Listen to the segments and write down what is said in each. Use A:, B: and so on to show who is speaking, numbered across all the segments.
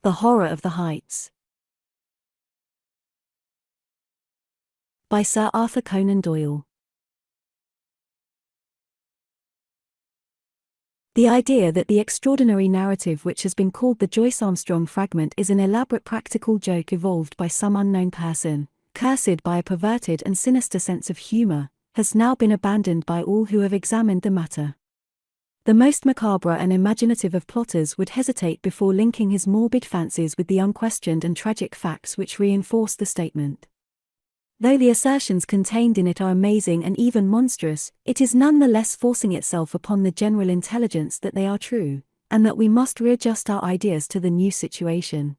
A: The Horror of the Heights. By Sir Arthur Conan Doyle. The idea that the extraordinary narrative which has been called the Joyce Armstrong fragment is an elaborate practical joke evolved by some unknown person, cursed by a perverted and sinister sense of humor, has now been abandoned by all who have examined the matter. The most macabre and imaginative of plotters would hesitate before linking his morbid fancies with the unquestioned and tragic facts which reinforce the statement. Though the assertions contained in it are amazing and even monstrous, it is none the less forcing itself upon the general intelligence that they are true, and that we must readjust our ideas to the new situation.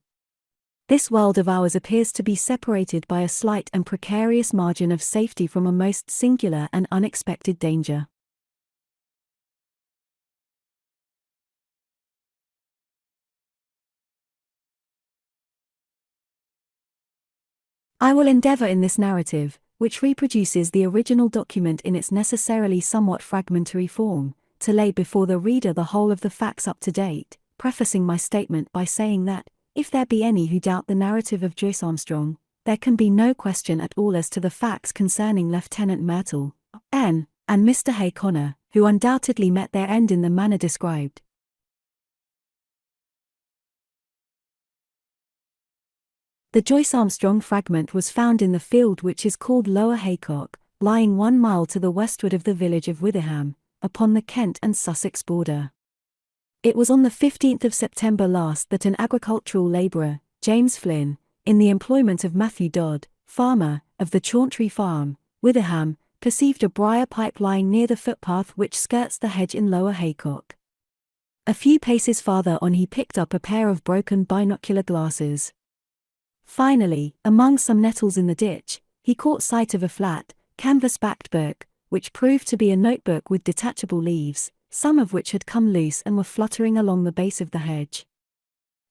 A: This world of ours appears to be separated by a slight and precarious margin of safety from a most singular and unexpected danger. I will endeavor in this narrative, which reproduces the original document in its necessarily somewhat fragmentary form, to lay before the reader the whole of the facts up to date, prefacing my statement by saying that, if there be any who doubt the narrative of Joyce Armstrong, there can be no question at all as to the facts concerning Lieutenant Myrtle, N., and Mr. Hay Connor, who undoubtedly met their end in the manner described. The Joyce Armstrong fragment was found in the field which is called Lower Haycock, lying 1 mile to the westward of the village of Witherham, upon the Kent and Sussex border. It was on the 15th of September last that an agricultural labourer, James Flynn, in the employment of Matthew Dodd, farmer, of the Chauntry Farm, Witherham, perceived a briar pipe lying near the footpath which skirts the hedge in Lower Haycock. A few paces farther on he picked up a pair of broken binocular glasses. Finally, among some nettles in the ditch, he caught sight of a flat, canvas-backed book, which proved to be a notebook with detachable leaves, some of which had come loose and were fluttering along the base of the hedge.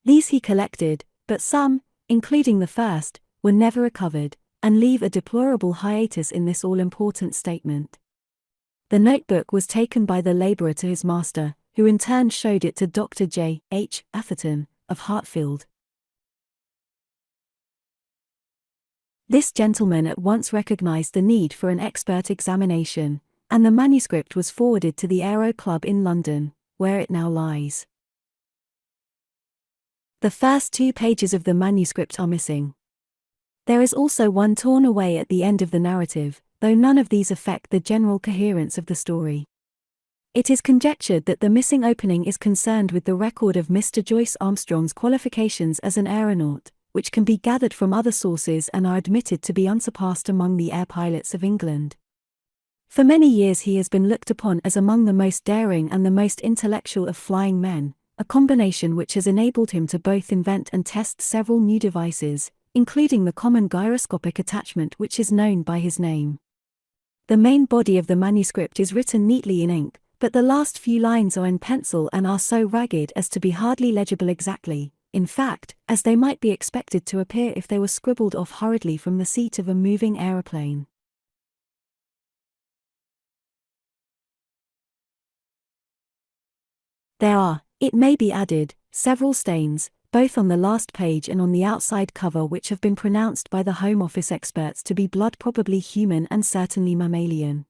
A: These he collected, but some, including the first, were never recovered, and leave a deplorable hiatus in this all-important statement. The notebook was taken by the labourer to his master, who in turn showed it to Dr. J. H. Atherton, of Hartfield. This gentleman at once recognized the need for an expert examination, and the manuscript was forwarded to the Aero Club in London, where it now lies. The first 2 pages of the manuscript are missing. There is also one torn away at the end of the narrative, though none of these affect the general coherence of the story. It is conjectured that the missing opening is concerned with the record of Mr. Joyce Armstrong's qualifications as an aeronaut, which can be gathered from other sources and are admitted to be unsurpassed among the air pilots of England. For many years he has been looked upon as among the most daring and the most intellectual of flying men, a combination which has enabled him to both invent and test several new devices, including the common gyroscopic attachment which is known by his name. The main body of the manuscript is written neatly in ink, but the last few lines are in pencil and are so ragged as to be hardly legible exactly, in fact, as they might be expected to appear if they were scribbled off hurriedly from the seat of a moving aeroplane. There are, it may be added, several stains, both on the last page and on the outside cover, which have been pronounced by the Home Office experts to be blood, probably human and certainly mammalian.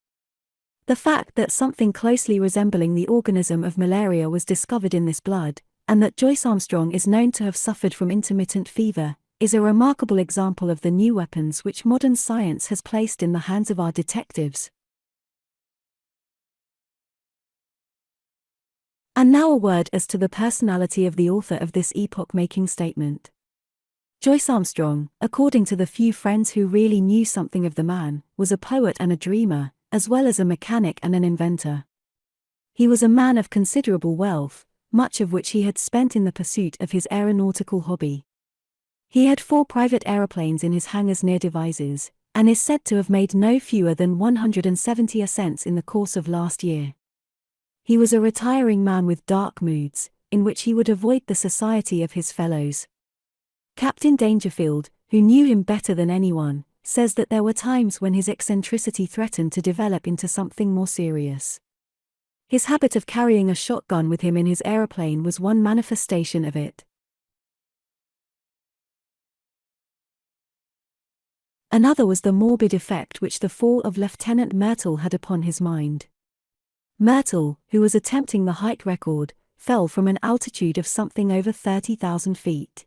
A: The fact that something closely resembling the organism of malaria was discovered in this blood, and that Joyce Armstrong is known to have suffered from intermittent fever, is a remarkable example of the new weapons which modern science has placed in the hands of our detectives. And now a word as to the personality of the author of this epoch-making statement. Joyce Armstrong, according to the few friends who really knew something of the man, was a poet and a dreamer, as well as a mechanic and an inventor. He was a man of considerable wealth, much of which he had spent in the pursuit of his aeronautical hobby. He had 4 private aeroplanes in his hangars near Devizes, and is said to have made no fewer than 170 ascents in the course of last year. He was a retiring man with dark moods, in which he would avoid the society of his fellows. Captain Dangerfield, who knew him better than anyone, says that there were times when his eccentricity threatened to develop into something more serious. His habit of carrying a shotgun with him in his aeroplane was one manifestation of it. Another was the morbid effect which the fall of Lieutenant Myrtle had upon his mind. Myrtle, who was attempting the height record, fell from an altitude of something over 30,000 feet.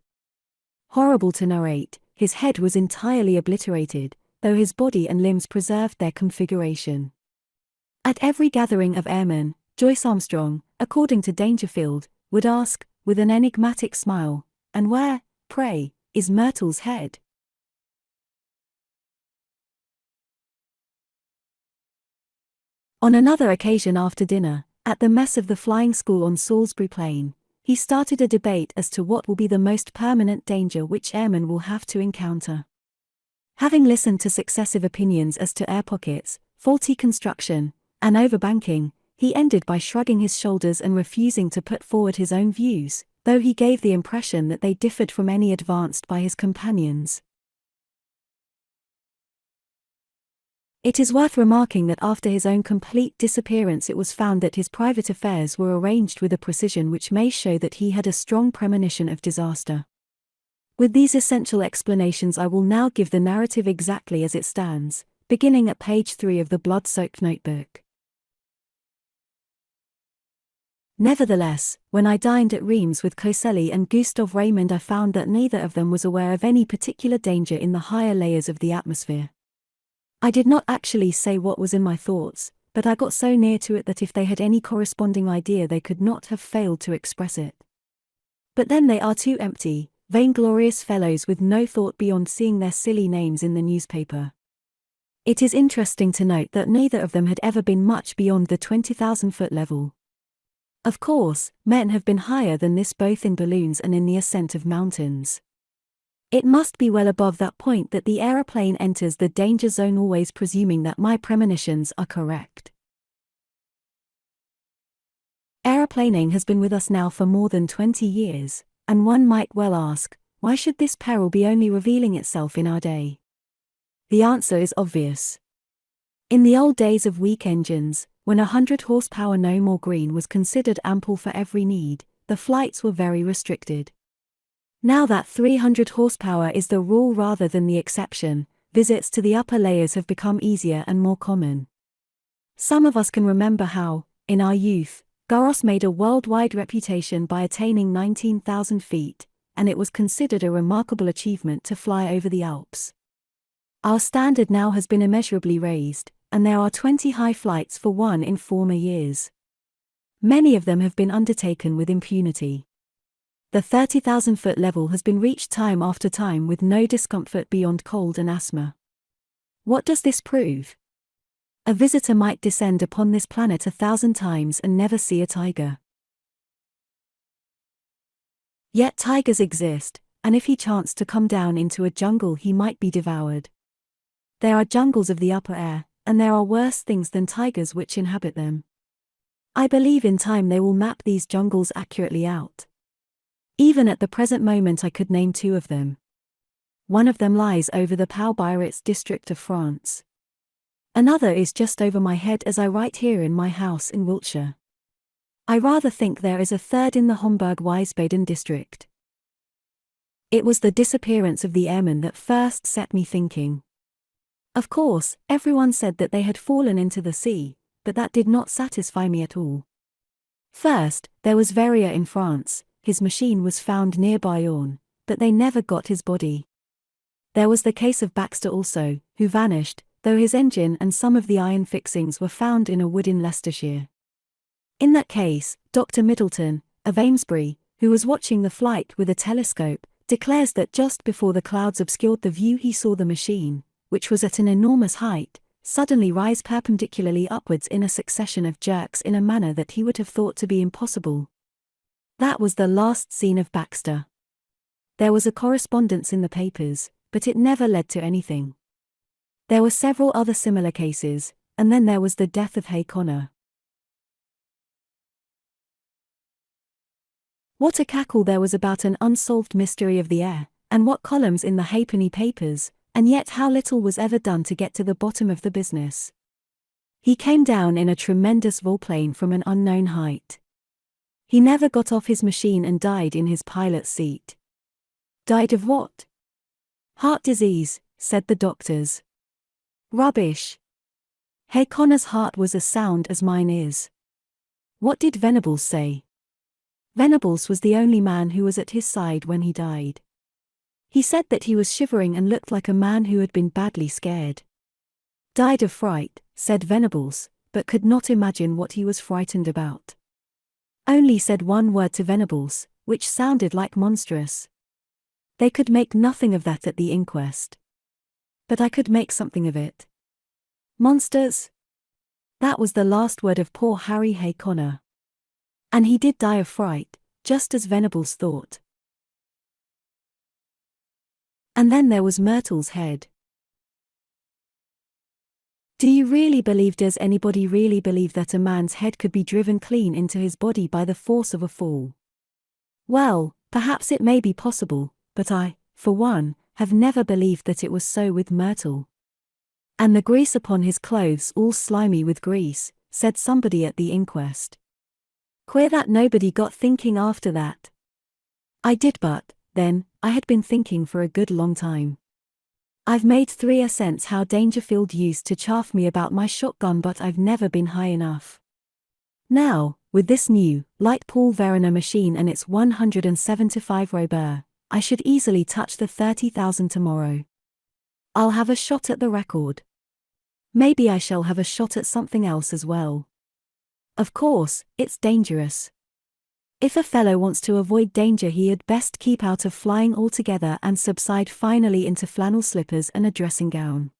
A: Horrible to narrate, his head was entirely obliterated, though his body and limbs preserved their configuration. At every gathering of airmen, Joyce Armstrong, according to Dangerfield, would ask, with an enigmatic smile, "And where, pray, is Myrtle's head?" On another occasion after dinner, at the mess of the flying school on Salisbury Plain, he started a debate as to what will be the most permanent danger which airmen will have to encounter. Having listened to successive opinions as to air pockets, faulty construction, and overbanking, he ended by shrugging his shoulders and refusing to put forward his own views, though he gave the impression that they differed from any advanced by his companions. It is worth remarking that after his own complete disappearance it was found that his private affairs were arranged with a precision which may show that he had a strong premonition of disaster. With these essential explanations I will now give the narrative exactly as it stands, beginning at page 3 of the blood-soaked notebook. Nevertheless, when I dined at Reims with Coselli and Gustave Raymond I found that neither of them was aware of any particular danger in the higher layers of the atmosphere. I did not actually say what was in my thoughts, but I got so near to it that if they had any corresponding idea they could not have failed to express it. But then they are two empty, vainglorious fellows with no thought beyond seeing their silly names in the newspaper. It is interesting to note that neither of them had ever been much beyond the 20,000-foot level. Of course, men have been higher than this both in balloons and in the ascent of mountains. It must be well above that point that the aeroplane enters the danger zone, always presuming that my premonitions are correct. Aeroplaning has been with us now for more than 20 years, and one might well ask, why should this peril be only revealing itself in our day? The answer is obvious. In the old days of weak engines, when 100 horsepower no more green was considered ample for every need, the flights were very restricted. Now that 300 horsepower is the rule rather than the exception, visits to the upper layers have become easier and more common. Some of us can remember how, in our youth, Garros made a worldwide reputation by attaining 19,000 feet, and it was considered a remarkable achievement to fly over the Alps. Our standard now has been immeasurably raised, and there are 20 high flights for one in former years. Many of them have been undertaken with impunity. The 30,000-foot level has been reached time after time with no discomfort beyond cold and asthma. What does this prove? A visitor might descend upon this planet 1,000 times and never see a tiger. Yet tigers exist, and if he chanced to come down into a jungle he might be devoured. There are jungles of the upper air, and there are worse things than tigers which inhabit them. I believe in time they will map these jungles accurately out. Even at the present moment I could name two of them. One of them lies over the Pau-Biarritz district of France. Another is just over my head as I write here in my house in Wiltshire. I rather think there is a third in the Homburg-Wiesbaden district. It was the disappearance of the airmen that first set me thinking. Of course, everyone said that they had fallen into the sea, but that did not satisfy me at all. First, there was Verrier in France. His machine was found near Bayonne, but they never got his body. There was the case of Baxter also, who vanished, though his engine and some of the iron fixings were found in a wood in Leicestershire. In that case, Dr. Middleton, of Amesbury, who was watching the flight with a telescope, declares that just before the clouds obscured the view he saw the machine, which was at an enormous height, suddenly rise perpendicularly upwards in a succession of jerks in a manner that he would have thought to be impossible. That was the last seen of Baxter. There was a correspondence in the papers, but it never led to anything. There were several other similar cases, and then there was the death of Hay Connor. What a cackle there was about an unsolved mystery of the air, and what columns in the halfpenny papers, and yet how little was ever done to get to the bottom of the business. He came down in a tremendous volplane from an unknown height. He never got off his machine and died in his pilot's seat. Died of what? Heart disease, said the doctors. Rubbish. Hey, Connor's heart was as sound as mine is. What did Venables say? Venables was the only man who was at his side when he died. He said that he was shivering and looked like a man who had been badly scared. Died of fright, said Venables, but could not imagine what he was frightened about. Only said one word to Venables, which sounded like monstrous. They could make nothing of that at the inquest. But I could make something of it. Monsters? That was the last word of poor Harry Hay Connor. And he did die of fright, just as Venables thought. And then there was Myrtle's head. Do you really believe, does anybody really believe that a man's head could be driven clean into his body by the force of a fall? Well, perhaps it may be possible, but I, for one, have never believed that it was so with Myrtle. And the grease upon his clothes all slimy with grease, said somebody at the inquest. Queer that nobody got thinking after that. I did, but, then, I had been thinking for a good long time. I've made 3 cents how Dangerfield used to chaff me about my shotgun, but I've never been high enough. Now, with this new, light Paul Verner machine and its 175 Robert, I should easily touch the 30,000 tomorrow. I'll have a shot at the record. Maybe I shall have a shot at something else as well. Of course, it's dangerous. If a fellow wants to avoid danger, he had best keep out of flying altogether and subside finally into flannel slippers and a dressing gown.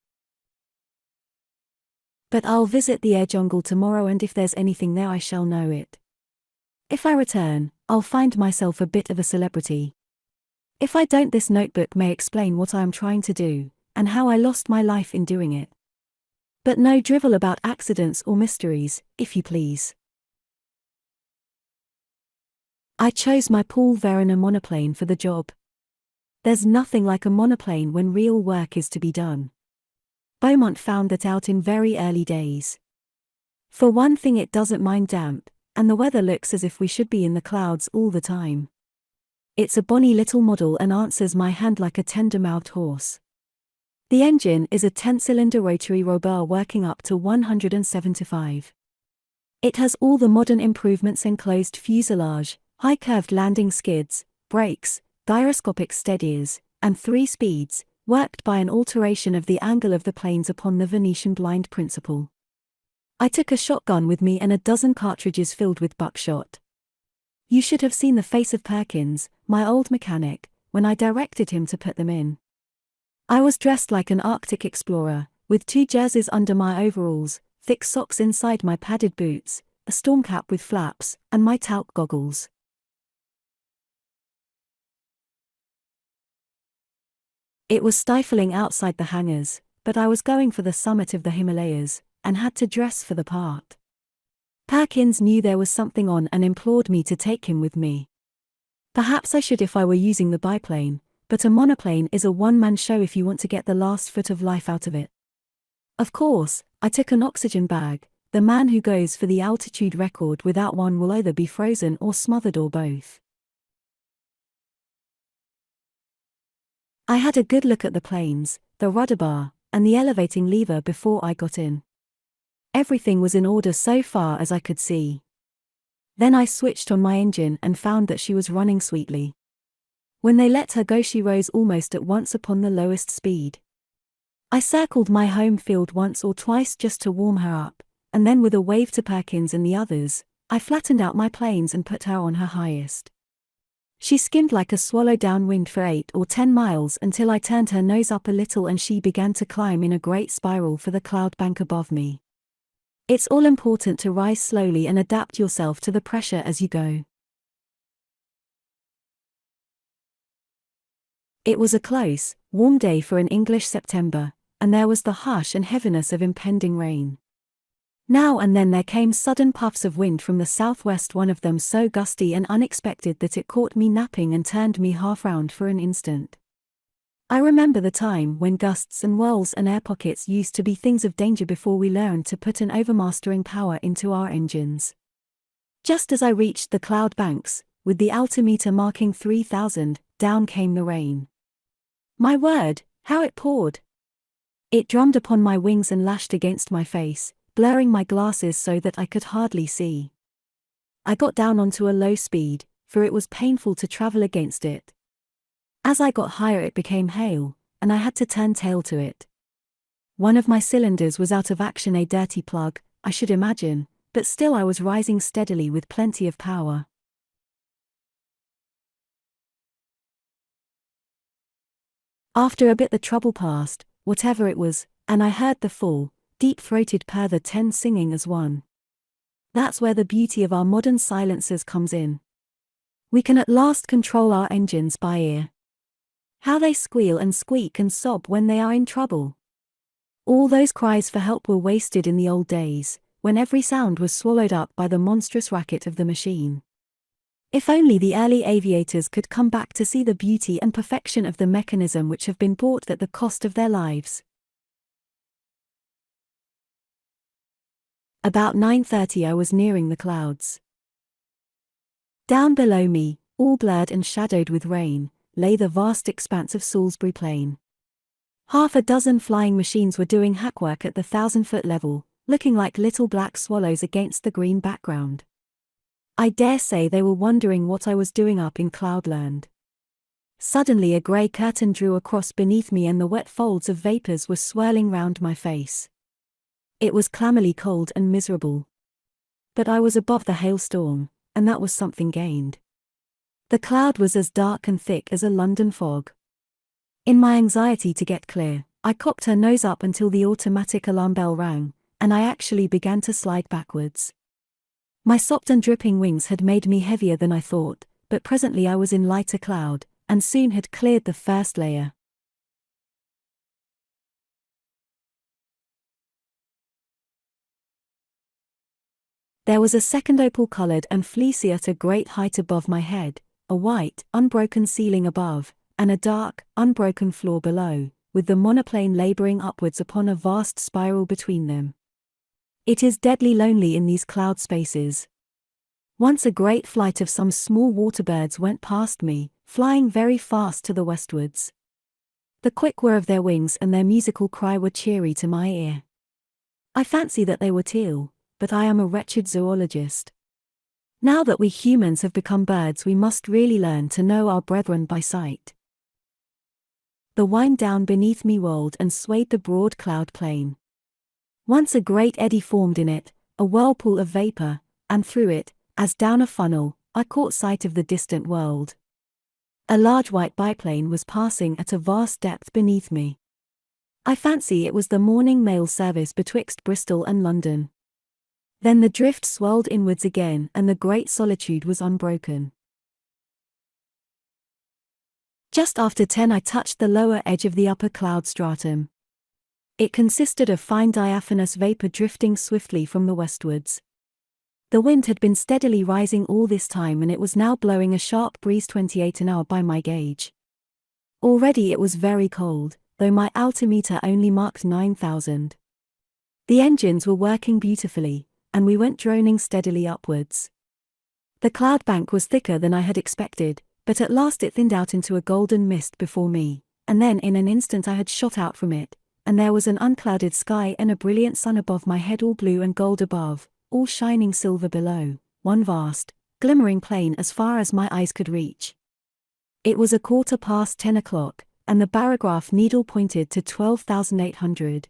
A: But I'll visit the air jungle tomorrow, and if there's anything there I shall know it. If I return, I'll find myself a bit of a celebrity. If I don't, this notebook may explain what I am trying to do, and how I lost my life in doing it. But no drivel about accidents or mysteries, if you please. I chose my Paul Verner monoplane for the job. There's nothing like a monoplane when real work is to be done. Beaumont found that out in very early days. For one thing, it doesn't mind damp, and the weather looks as if we should be in the clouds all the time. It's a bonny little model and answers my hand like a tender-mouthed horse. The engine is a 10-cylinder rotary Robert working up to 175. It has all the modern improvements: enclosed fuselage, high-curved landing skids, brakes, gyroscopic steadiers, and 3 speeds, worked by an alteration of the angle of the planes upon the Venetian blind principle. I took a shotgun with me and a dozen cartridges filled with buckshot. You should have seen the face of Perkins, my old mechanic, when I directed him to put them in. I was dressed like an Arctic explorer, with 2 jerseys under my overalls, thick socks inside my padded boots, a storm cap with flaps, and my talc goggles. It was stifling outside the hangars, but I was going for the summit of the Himalayas, and had to dress for the part. Perkins knew there was something on and implored me to take him with me. Perhaps I should if I were using the biplane, but a monoplane is a one-man show if you want to get the last foot of life out of it. Of course, I took an oxygen bag. The man who goes for the altitude record without one will either be frozen or smothered or both. I had a good look at the planes, the rudder bar, and the elevating lever before I got in. Everything was in order so far as I could see. Then I switched on my engine and found that she was running sweetly. When they let her go, she rose almost at once upon the lowest speed. I circled my home field once or twice just to warm her up, and then with a wave to Perkins and the others, I flattened out my planes and put her on her highest. She skimmed like a swallow downwind for 8 or 10 miles until I turned her nose up a little and she began to climb in a great spiral for the cloud bank above me. It's all important to rise slowly and adapt yourself to the pressure as you go. It was a close, warm day for an English September, and there was the hush and heaviness of impending rain. Now and then there came sudden puffs of wind from the southwest, one of them so gusty and unexpected that it caught me napping and turned me half round for an instant. I remember the time when gusts and whirls and air pockets used to be things of danger before we learned to put an overmastering power into our engines. Just as I reached the cloud banks, with the altimeter marking 3,000, down came the rain. My word, how it poured! It drummed upon my wings and lashed against my face, blurring my glasses so that I could hardly see. I got down onto a low speed, for it was painful to travel against it. As I got higher it became hail, and I had to turn tail to it. One of my cylinders was out of action, a dirty plug, I should imagine, but still I was rising steadily with plenty of power. After a bit the trouble passed, whatever it was, and I heard the full, deep-throated purr, the 10 singing as one. That's where the beauty of our modern silencers comes in. We can at last control our engines by ear. How they squeal and squeak and sob when they are in trouble. All those cries for help were wasted in the old days, when every sound was swallowed up by the monstrous racket of the machine. If only the early aviators could come back to see the beauty and perfection of the mechanism which have been bought at the cost of their lives. About 9:30 I was nearing the clouds. Down below me, all blurred and shadowed with rain, lay the vast expanse of Salisbury Plain. Half a dozen flying machines were doing hackwork at the 1,000-foot level, looking like little black swallows against the green background. I dare say they were wondering what I was doing up in Cloudland. Suddenly a grey curtain drew across beneath me and the wet folds of vapours were swirling round my face. It was clammily cold and miserable. But I was above the hailstorm, and that was something gained. The cloud was as dark and thick as a London fog. In my anxiety to get clear, I cocked her nose up until the automatic alarm bell rang, and I actually began to slide backwards. My sopped and dripping wings had made me heavier than I thought, but presently I was in lighter cloud, and soon had cleared the first layer. There was a second opal-coloured and fleecy at a great height above my head, a white, unbroken ceiling above, and a dark, unbroken floor below, with the monoplane labouring upwards upon a vast spiral between them. It is deadly lonely in these cloud spaces. Once a great flight of some small waterbirds went past me, flying very fast to the westwards. The quick whir of their wings and their musical cry were cheery to my ear. I fancy that they were teal, but I am a wretched zoologist. Now that we humans have become birds, we must really learn to know our brethren by sight. The wind down beneath me rolled and swayed the broad cloud plain. Once a great eddy formed in it, a whirlpool of vapour, and through it, as down a funnel, I caught sight of the distant world. A large white biplane was passing at a vast depth beneath me. I fancy it was the morning mail service betwixt Bristol and London. Then the drift swirled inwards again and the great solitude was unbroken. Just after 10 I touched the lower edge of the upper cloud stratum. It consisted of fine diaphanous vapour drifting swiftly from the westwards. The wind had been steadily rising all this time and it was now blowing a sharp breeze 28 an hour by my gauge. Already it was very cold, though my altimeter only marked 9,000. The engines were working beautifully, and we went droning steadily upwards. The cloud bank was thicker than I had expected, but at last it thinned out into a golden mist before me, and then in an instant I had shot out from it, and there was an unclouded sky and a brilliant sun above my head, all blue and gold above, all shining silver below, one vast, glimmering plain as far as my eyes could reach. It was 10:15 o'clock, and the barograph needle pointed to 12,800.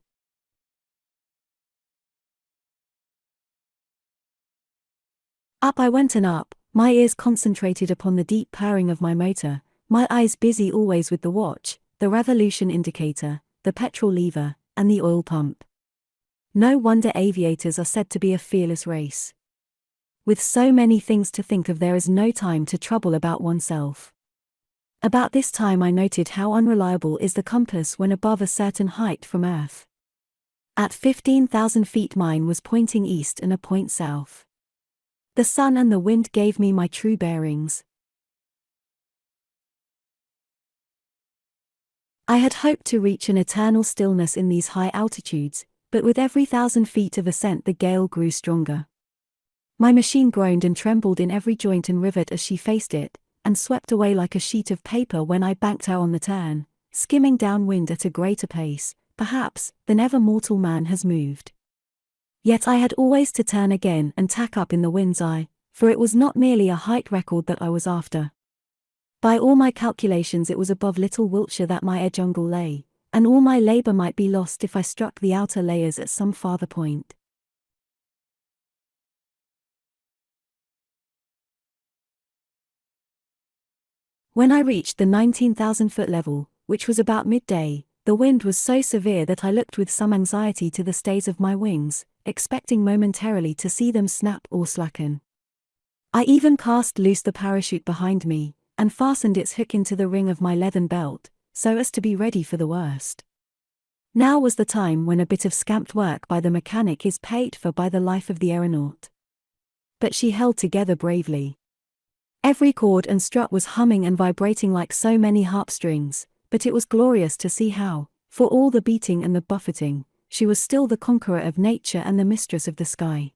A: Up I went and up, my ears concentrated upon the deep purring of my motor, my eyes busy always with the watch, the revolution indicator, the petrol lever, and the oil pump. No wonder aviators are said to be a fearless race. With so many things to think of, there is no time to trouble about oneself. About this time I noted how unreliable is the compass when above a certain height from Earth. At 15,000 feet mine was pointing east and a point south. The sun and the wind gave me my true bearings. I had hoped to reach an eternal stillness in these high altitudes, but with every 1,000 feet of ascent the gale grew stronger. My machine groaned and trembled in every joint and rivet as she faced it, and swept away like a sheet of paper when I banked her on the turn, skimming downwind at a greater pace, perhaps, than ever mortal man has moved. Yet I had always to turn again and tack up in the wind's eye, for it was not merely a height record that I was after. By all my calculations it was above Little Wiltshire that my Air Jungle lay, and all my labour might be lost if I struck the outer layers at some farther point. When I reached the 19,000-foot level, which was about midday, the wind was so severe that I looked with some anxiety to the stays of my wings, expecting momentarily to see them snap or slacken. I even cast loose the parachute behind me, and fastened its hook into the ring of my leathern belt, so as to be ready for the worst. Now was the time when a bit of scamped work by the mechanic is paid for by the life of the aeronaut. But she held together bravely. Every cord and strut was humming and vibrating like so many harp strings, but it was glorious to see how, for all the beating and the buffeting, she was still the conqueror of nature and the mistress of the sky.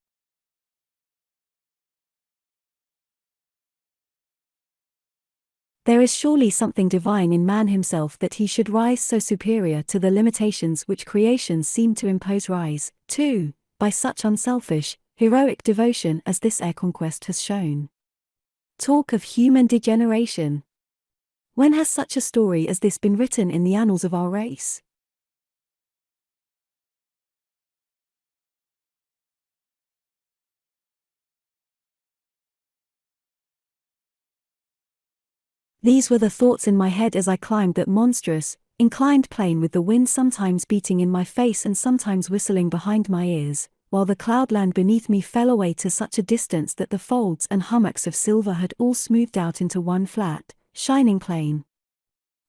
A: There is surely something divine in man himself that he should rise so superior to the limitations which creation seemed to impose, rise, too, by such unselfish, heroic devotion as this air conquest has shown. Talk of human degeneration! When has such a story as this been written in the annals of our race? These were the thoughts in my head as I climbed that monstrous, inclined plane with the wind sometimes beating in my face and sometimes whistling behind my ears, while the cloudland beneath me fell away to such a distance that the folds and hummocks of silver had all smoothed out into one flat, shining plain.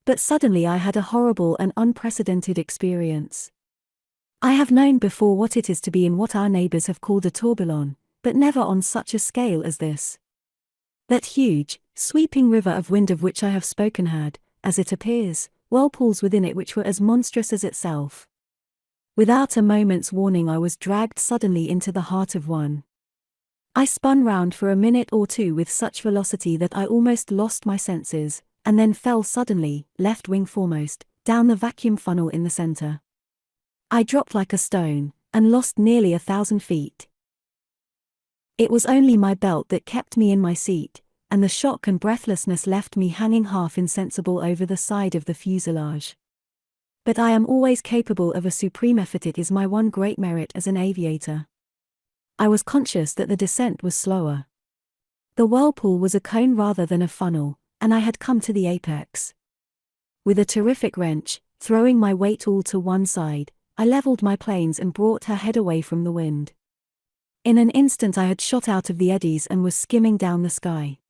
A: But suddenly I had a horrible and unprecedented experience. I have known before what it is to be in what our neighbours have called a tourbillon, but never on such a scale as this. That huge, sweeping river of wind of which I have spoken had, as it appears, whirlpools within it which were as monstrous as itself. Without a moment's warning I was dragged suddenly into the heart of one. I spun round for a minute or two with such velocity that I almost lost my senses, and then fell suddenly, left wing foremost, down the vacuum funnel in the centre. I dropped like a stone, and lost nearly 1,000 feet. It was only my belt that kept me in my seat, and the shock and breathlessness left me hanging half insensible over the side of the fuselage. But I am always capable of a supreme effort. It is my one great merit as an aviator. I was conscious that the descent was slower. The whirlpool was a cone rather than a funnel, and I had come to the apex. With a terrific wrench, throwing my weight all to one side, I levelled my planes and brought her head away from the wind. In an instant I had shot out of the eddies and was skimming down the sky.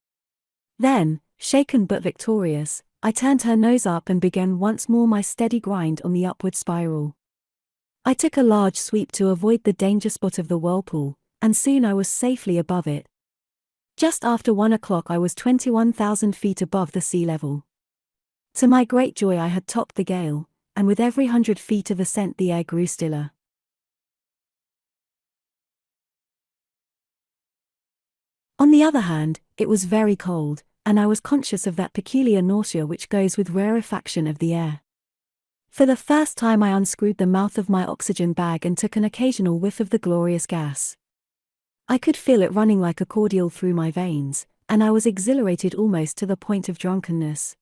A: Then, shaken but victorious, I turned her nose up and began once more my steady grind on the upward spiral. I took a large sweep to avoid the danger spot of the whirlpool, and soon I was safely above it. Just after 1 o'clock I was 21,000 feet above the sea level. To my great joy I had topped the gale, and with every 100 feet of ascent the air grew stiller. On the other hand, it was very cold, and I was conscious of that peculiar nausea which goes with rarefaction of the air. For the first time I unscrewed the mouth of my oxygen bag and took an occasional whiff of the glorious gas. I could feel it running like a cordial through my veins, and I was exhilarated almost to the point of drunkenness.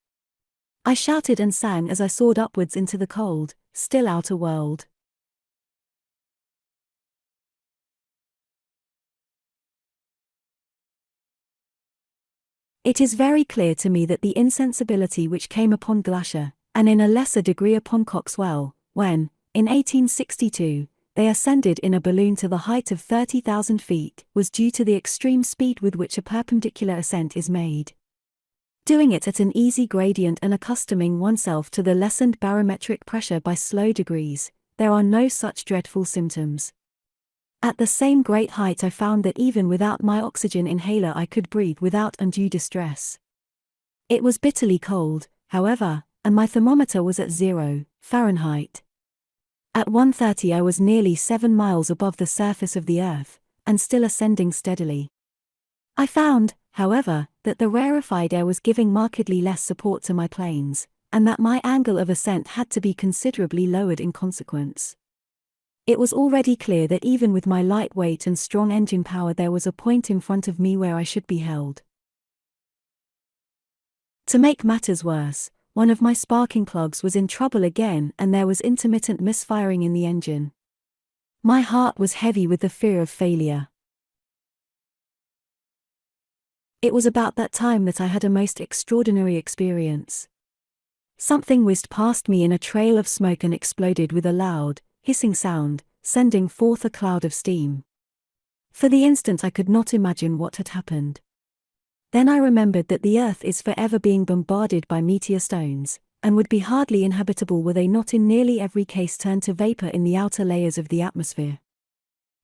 A: I shouted and sang as I soared upwards into the cold, still outer world. It is very clear to me that the insensibility which came upon Glasher, and in a lesser degree upon Coxwell, when, in 1862, they ascended in a balloon to the height of 30,000 feet, was due to the extreme speed with which a perpendicular ascent is made. Doing it at an easy gradient and accustoming oneself to the lessened barometric pressure by slow degrees, there are no such dreadful symptoms. At the same great height I found that even without my oxygen inhaler I could breathe without undue distress. It was bitterly cold, however, and my thermometer was at 0 Fahrenheit. At 1:30 I was nearly 7 miles above the surface of the earth, and still ascending steadily. I found, however, that the rarefied air was giving markedly less support to my planes, and that my angle of ascent had to be considerably lowered in consequence. It was already clear that even with my light weight and strong engine power there was a point in front of me where I should be held. To make matters worse, one of my sparking plugs was in trouble again and there was intermittent misfiring in the engine. My heart was heavy with the fear of failure. It was about that time that I had a most extraordinary experience. Something whizzed past me in a trail of smoke and exploded with a loud, hissing sound, sending forth a cloud of steam. For the instant I could not imagine what had happened. Then I remembered that the Earth is forever being bombarded by meteor stones, and would be hardly inhabitable were they not in nearly every case turned to vapor in the outer layers of the atmosphere.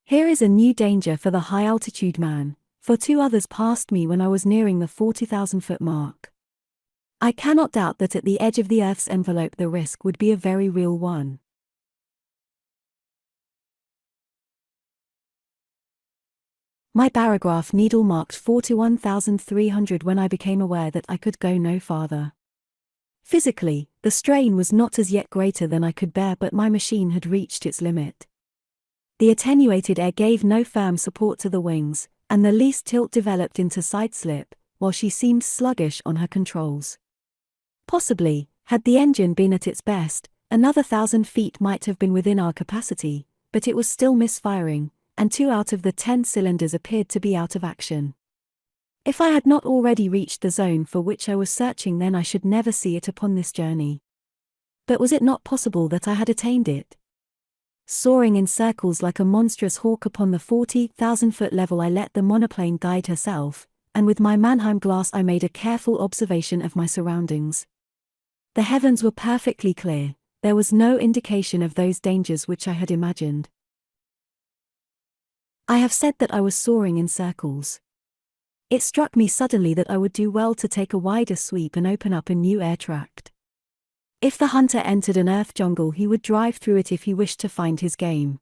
A: Here is a new danger for the high-altitude man, for 2 others passed me when I was nearing the 40,000-foot mark. I cannot doubt that at the edge of the Earth's envelope the risk would be a very real one. My barograph needle marked 41,300 when I became aware that I could go no farther. Physically, the strain was not as yet greater than I could bear, but my machine had reached its limit. The attenuated air gave no firm support to the wings, and the least tilt developed into side slip, while she seemed sluggish on her controls. Possibly, had the engine been at its best, another 1,000 feet might have been within our capacity, but it was still misfiring, and 2 out of the 10 cylinders appeared to be out of action. If I had not already reached the zone for which I was searching, then I should never see it upon this journey. But was it not possible that I had attained it? Soaring in circles like a monstrous hawk upon the 40,000-foot level, I let the monoplane guide herself, and with my Mannheim glass I made a careful observation of my surroundings. The heavens were perfectly clear, there was no indication of those dangers which I had imagined. I have said that I was soaring in circles. It struck me suddenly that I would do well to take a wider sweep and open up a new air tract. If the hunter entered an earth jungle, he would drive through it if he wished to find his game.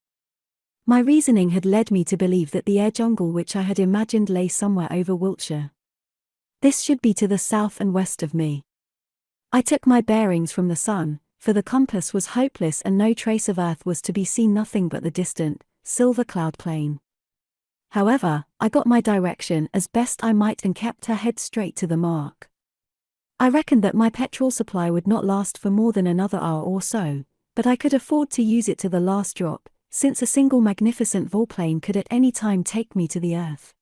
A: My reasoning had led me to believe that the air jungle which I had imagined lay somewhere over Wiltshire. This should be to the south and west of me. I took my bearings from the sun, for the compass was hopeless and no trace of earth was to be seen, nothing but the distant, silver cloud plain. However, I got my direction as best I might and kept her head straight to the mark. I reckoned that my petrol supply would not last for more than another hour or so, but I could afford to use it to the last drop, since a single magnificent volplane could at any time take me to the Earth.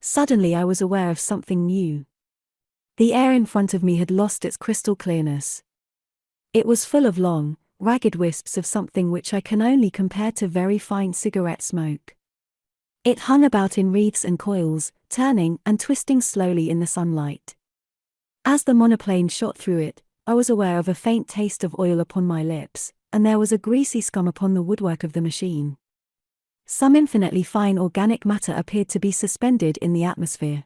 A: Suddenly I was aware of something new. The air in front of me had lost its crystal clearness. It was full of long, ragged wisps of something which I can only compare to very fine cigarette smoke. It hung about in wreaths and coils, turning and twisting slowly in the sunlight. As the monoplane shot through it, I was aware of a faint taste of oil upon my lips, and there was a greasy scum upon the woodwork of the machine. Some infinitely fine organic matter appeared to be suspended in the atmosphere.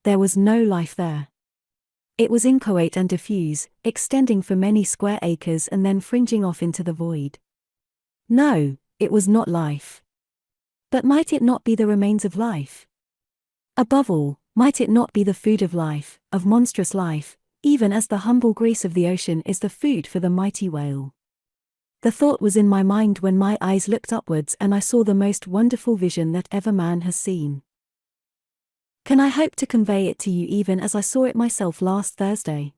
A: There was no life there. It was inchoate and diffuse, extending for many square acres and then fringing off into the void. No, it was not life. But might it not be the remains of life? Above all, might it not be the food of life, of monstrous life, even as the humble grease of the ocean is the food for the mighty whale? The thought was in my mind when my eyes looked upwards and I saw the most wonderful vision that ever man has seen. Can I hope to convey it to you even as I saw it myself last Thursday?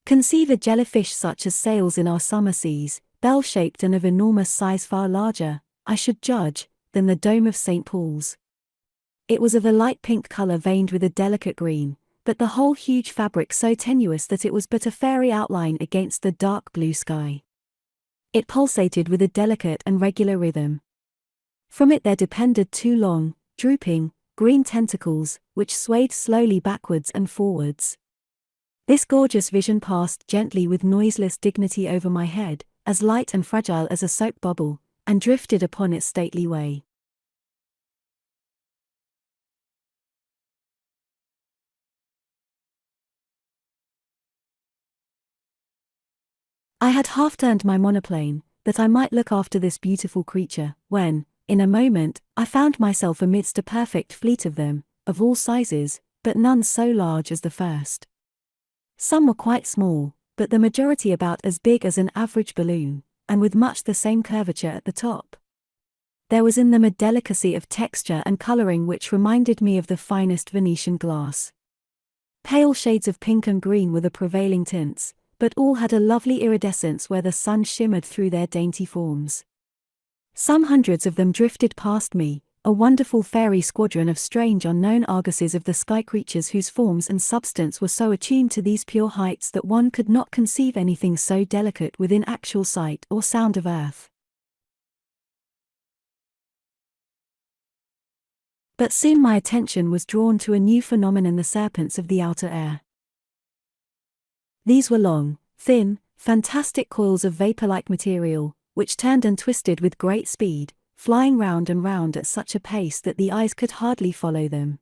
A: Conceive a jellyfish such as sails in our summer seas, bell-shaped and of enormous size, far larger, I should judge, than the dome of St. Paul's. It was of a light pink color veined with a delicate green, but the whole huge fabric so tenuous that it was but a fairy outline against the dark blue sky. It pulsated with a delicate and regular rhythm. From it there depended 2 long, drooping, green tentacles, which swayed slowly backwards and forwards. This gorgeous vision passed gently with noiseless dignity over my head, as light and fragile as a soap bubble, and drifted upon its stately way. I had half turned my monoplane, that I might look after this beautiful creature, when, in a moment, I found myself amidst a perfect fleet of them, of all sizes, but none so large as the first. Some were quite small, but the majority about as big as an average balloon, and with much the same curvature at the top. There was in them a delicacy of texture and coloring which reminded me of the finest Venetian glass. Pale shades of pink and green were the prevailing tints, but all had a lovely iridescence where the sun shimmered through their dainty forms. Some hundreds of them drifted past me, a wonderful fairy squadron of strange unknown argosies of the sky creatures whose forms and substance were so attuned to these pure heights that one could not conceive anything so delicate within actual sight or sound of earth. But soon my attention was drawn to a new phenomenon: the serpents of the outer air. These were long, thin, fantastic coils of vapor-like material, which turned and twisted with great speed, flying round and round at such a pace that the eyes could hardly follow them.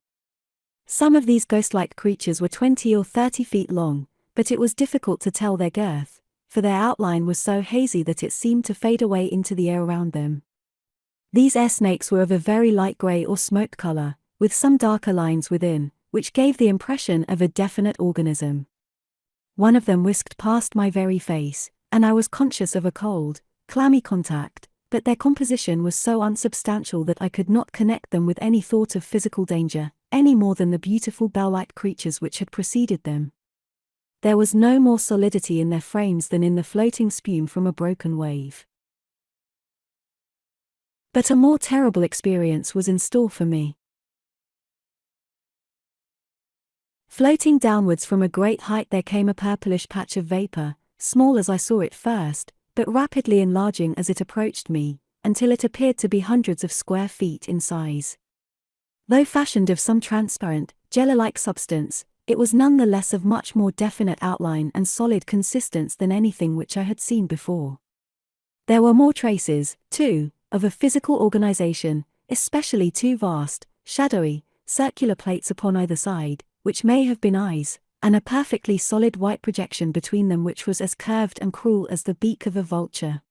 A: Some of these ghost-like creatures were 20 or 30 feet long, but it was difficult to tell their girth, for their outline was so hazy that it seemed to fade away into the air around them. These air snakes were of a very light grey or smoke color, with some darker lines within, which gave the impression of a definite organism. One of them whisked past my very face, and I was conscious of a cold, clammy contact, but their composition was so unsubstantial that I could not connect them with any thought of physical danger, any more than the beautiful bell-like creatures which had preceded them. There was no more solidity in their frames than in the floating spume from a broken wave. But a more terrible experience was in store for me. Floating downwards from a great height there came a purplish patch of vapor, small as I saw it first, but rapidly enlarging as it approached me, until it appeared to be hundreds of square feet in size. Though fashioned of some transparent, jelly-like substance, it was none the less of much more definite outline and solid consistence than anything which I had seen before. There were more traces, too, of a physical organization, especially two vast, shadowy, circular plates upon either side, which may have been eyes, and a perfectly solid white projection between them which was as curved and cruel as the beak of a vulture.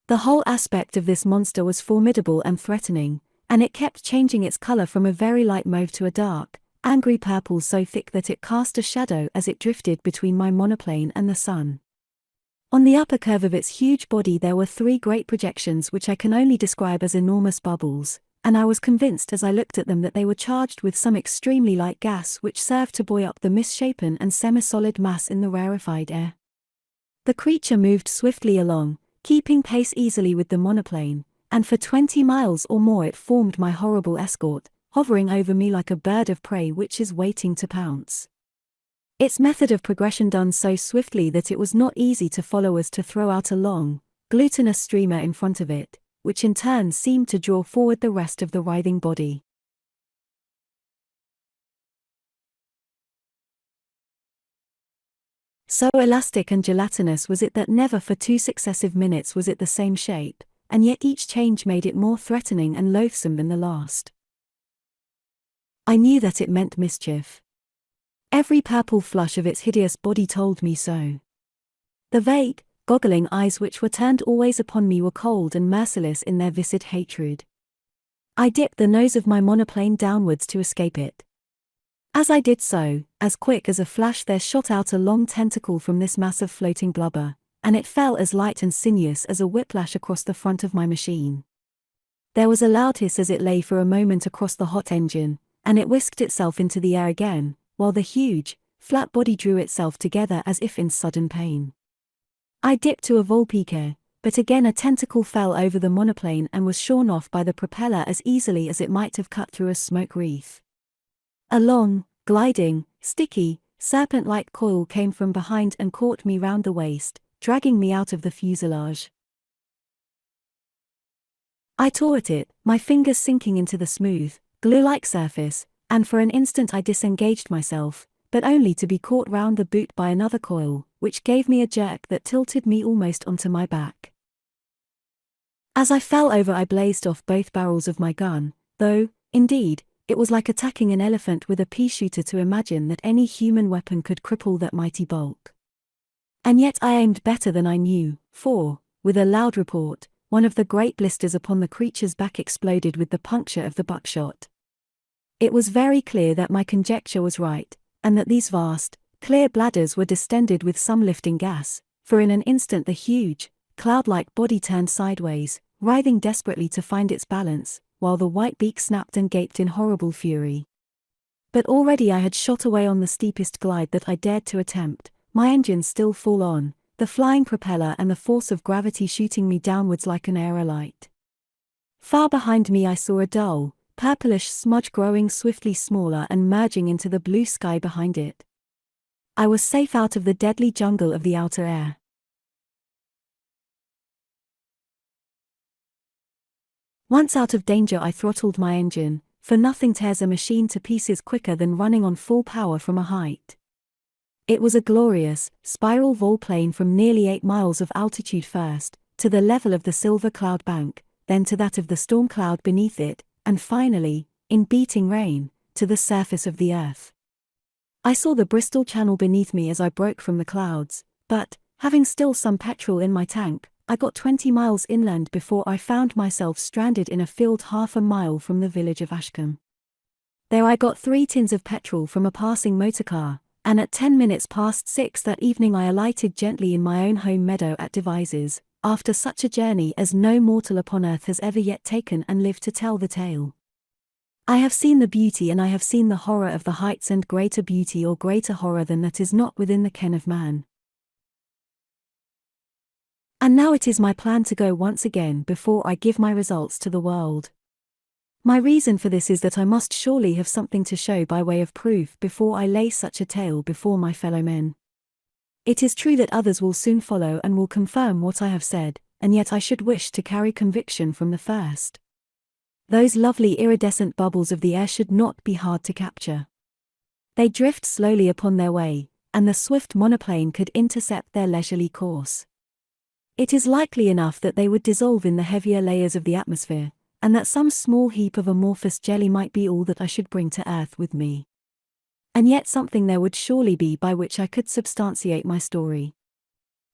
A: The whole aspect of this monster was formidable and threatening, and it kept changing its color from a very light mauve to a dark, angry purple so thick that it cast a shadow as it drifted between my monoplane and the sun. On the upper curve of its huge body there were three great projections which I can only describe as enormous bubbles, and I was convinced as I looked at them that they were charged with some extremely light gas which served to buoy up the misshapen and semi-solid mass in the rarefied air. The creature moved swiftly along, keeping pace easily with the monoplane, and for 20 miles or more it formed my horrible escort, hovering over me like a bird of prey which is waiting to pounce. Its method of progression done so swiftly that it was not easy to follow as to throw out a long, glutinous streamer in front of it, which in turn seemed to draw forward the rest of the writhing body. So elastic and gelatinous was it that never for 2 successive minutes was it the same shape, and yet each change made it more threatening and loathsome than the last. I knew that it meant mischief. Every purple flush of its hideous body told me so. The vague, goggling eyes which were turned always upon me were cold and merciless in their viscid hatred. I dipped the nose of my monoplane downwards to escape it. As I did so, as quick as a flash there shot out a long tentacle from this mass of floating blubber, and it fell as light and sinuous as a whiplash across the front of my machine. There was a loud hiss as it lay for a moment across the hot engine, and it whisked itself into the air again, while the huge, flat body drew itself together as if in sudden pain. I dipped to a volpique, but again a tentacle fell over the monoplane and was shorn off by the propeller as easily as it might have cut through a smoke wreath. A long, gliding, sticky, serpent-like coil came from behind and caught me round the waist, dragging me out of the fuselage. I tore at it, my fingers sinking into the smooth, glue-like surface, and for an instant I disengaged myself, but only to be caught round the boot by another coil, which gave me a jerk that tilted me almost onto my back. As I fell over I blazed off both barrels of my gun, though, indeed, it was like attacking an elephant with a pea-shooter to imagine that any human weapon could cripple that mighty bulk. And yet I aimed better than I knew, for, with a loud report, one of the great blisters upon the creature's back exploded with the puncture of the buckshot. It was very clear that my conjecture was right, and that these vast, clear bladders were distended with some lifting gas, for in an instant the huge, cloud-like body turned sideways, writhing desperately to find its balance, while the white beak snapped and gaped in horrible fury. But already I had shot away on the steepest glide that I dared to attempt, my engines still full on, the flying propeller and the force of gravity shooting me downwards like an aerolite. Far behind me I saw a dull, purplish smudge growing swiftly smaller and merging into the blue sky behind it. I was safe out of the deadly jungle of the outer air. Once out of danger I throttled my engine, for nothing tears a machine to pieces quicker than running on full power from a height. It was a glorious, spiral volplane from nearly 8 miles of altitude first, to the level of the silver cloud bank, then to that of the storm cloud beneath it, and finally, in beating rain, to the surface of the earth. I saw the Bristol Channel beneath me as I broke from the clouds, but, having still some petrol in my tank, I got 20 miles inland before I found myself stranded in a field half a mile from the village of Ashcombe. There I got 3 tins of petrol from a passing motorcar, and at 10 minutes past 6 that evening I alighted gently in my own home meadow at Devizes, after such a journey as no mortal upon earth has ever yet taken and lived to tell the tale. I have seen the beauty and I have seen the horror of the heights, and greater beauty or greater horror than that is not within the ken of man. And now it is my plan to go once again before I give my results to the world. My reason for this is that I must surely have something to show by way of proof before I lay such a tale before my fellow men. It is true that others will soon follow and will confirm what I have said, and yet I should wish to carry conviction from the first. Those lovely iridescent bubbles of the air should not be hard to capture. They drift slowly upon their way, and the swift monoplane could intercept their leisurely course. It is likely enough that they would dissolve in the heavier layers of the atmosphere, and that some small heap of amorphous jelly might be all that I should bring to earth with me. And yet something there would surely be by which I could substantiate my story.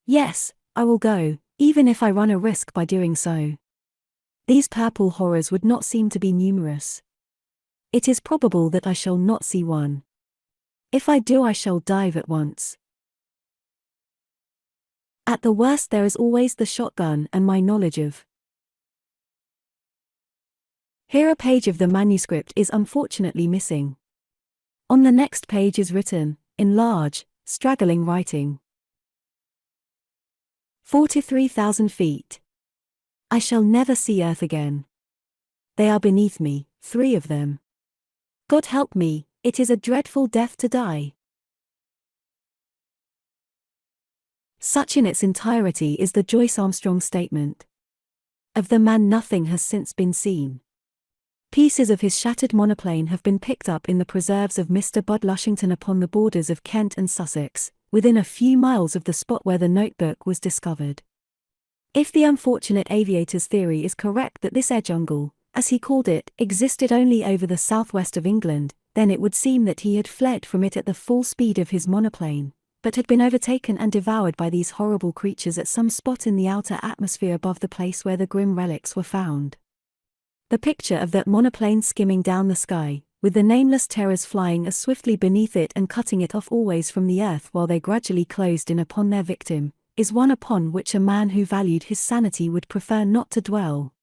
A: Yes, I will go, even if I run a risk by doing so. These purple horrors would not seem to be numerous. It is probable that I shall not see one. If I do, I shall dive at once. At the worst there is always the shotgun and my knowledge of. Here a page of the manuscript is unfortunately missing. On the next page is written, in large, straggling writing. 43,000 feet. I shall never see Earth again. They are beneath me, 3 of them. God help me, it is a dreadful death to die. Such in its entirety is the Joyce Armstrong statement. Of the man nothing has since been seen. Pieces of his shattered monoplane have been picked up in the preserves of Mr. Bud Lushington upon the borders of Kent and Sussex, within a few miles of the spot where the notebook was discovered. If the unfortunate aviator's theory is correct that this air jungle, as he called it, existed only over the southwest of England, then it would seem that he had fled from it at the full speed of his monoplane, but had been overtaken and devoured by these horrible creatures at some spot in the outer atmosphere above the place where the grim relics were found. The picture of that monoplane skimming down the sky, with the nameless terrors flying as swiftly beneath it and cutting it off always from the earth while they gradually closed in upon their victim, is one upon which a man who valued his sanity would prefer not to dwell.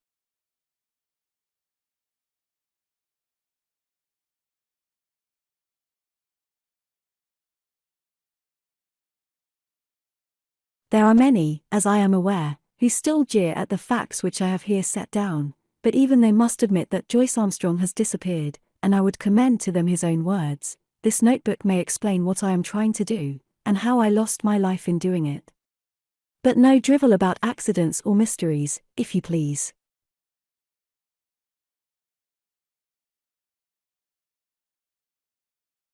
A: There are many, as I am aware, who still jeer at the facts which I have here set down, but even they must admit that Joyce Armstrong has disappeared, and I would commend to them his own words. This notebook may explain what I am trying to do, and how I lost my life in doing it. But no drivel about accidents or mysteries, if you please.